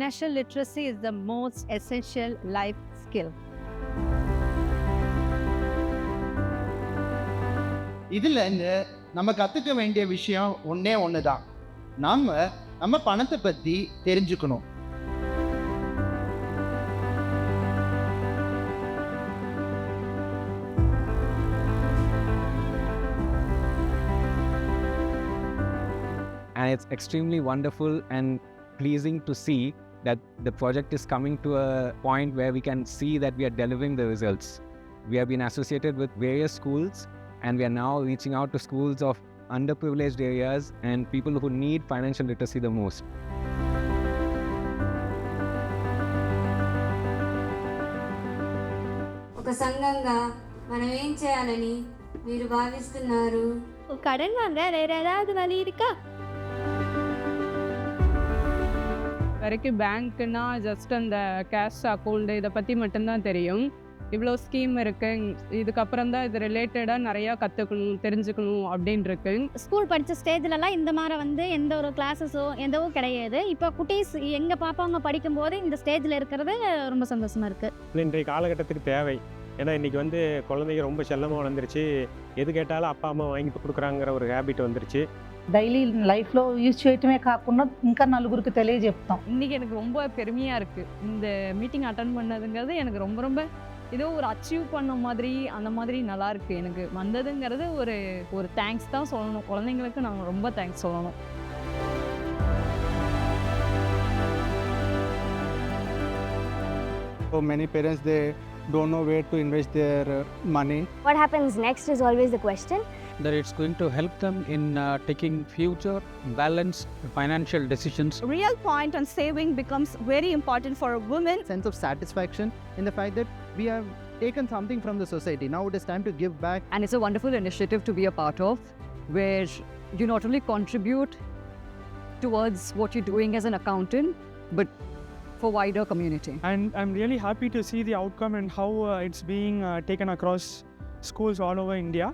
financial literacy is the most essential life skill. இதுல இருந்து நம்ம கத்துக்க வேண்டிய விஷயம் ஒண்ணே ஒண்ணுதான். நம்ம பணத்தை பத்தி தெரிஞ்சுக்கணும். And it's extremely wonderful and pleasing to see that the project is coming to a point where we can see that we are delivering the results. We have been associated with various schools, and we are now reaching out to schools of underprivileged areas and people who need financial literacy the most. ఒక సంఘంగా మనం ఏం చేయాలని మీరు భావిస్తున్నారు? கடன் வாங்க வேற ஏதாவது வழி இருக்கா? வரைக்கும் பேங்க்னா ஜஸ்ட் அந்த கேஷ் அக்கௌண்ட் இதை பற்றி மட்டும்தான் தெரியும். இவ்வளோ ஸ்கீம் இருக்கு, இதுக்கப்புறம் தான் இது ரிலேட்டடாக நிறையா கற்றுக்கணும் தெரிஞ்சுக்கணும் அப்படின்னு இருக்கு. ஸ்கூல் படித்த ஸ்டேஜ்லலாம் இந்த மாதிரி எந்த ஒரு கிளாஸஸோ எந்தவும் கிடையாது. இப்போ குட்டீஸ் எங்கள் பாப்பாங்க படிக்கும்போது இந்த ஸ்டேஜில் இருக்கிறது ரொம்ப சந்தோஷமாக இருக்குது. இன்றைய காலகட்டத்துக்கு தேவை. ஏன்னா இன்றைக்கி குழந்தைங்க ரொம்ப செல்லமாக வளர்ந்துருச்சு. எது கேட்டாலும் அப்பா அம்மா வாங்கிட்டு கொடுக்குறாங்கிற ஒரு ஹேபிட் வந்துருச்சு. డైలీ లైఫ్లో యూజ్ చేయటమే కాకుండా ఇంకా నలుగురికి తెలియజెప్తాం. இன்றைக்கி எனக்கு ரொம்ப பெருமையாக இருக்குது. இந்த மீட்டிங் அட்டன் பண்ணதுங்கிறது எனக்கு ரொம்ப ரொம்ப ஏதோ ஒரு அச்சீவ் பண்ண மாதிரி அந்த மாதிரி நல்லாயிருக்கு. எனக்கு வந்ததுங்கிறது ஒரு தேங்க்ஸ் தான் சொல்லணும். குழந்தைங்களுக்கு நாங்கள் ரொம்ப தேங்க்ஸ் சொல்லணும். So many parents, they don't know where to invest their money. What happens next is always the question. That it's going to help them in taking future balanced financial decisions. Real point on saving becomes very important for a woman. Sense of satisfaction in the fact that we have taken something from the society. Now it is time to give back. And it's a wonderful initiative to be a part of, where you not only contribute towards what you're doing as an accountant, but for wider community. And I'm really happy to see the outcome and how it's being taken across schools all over India.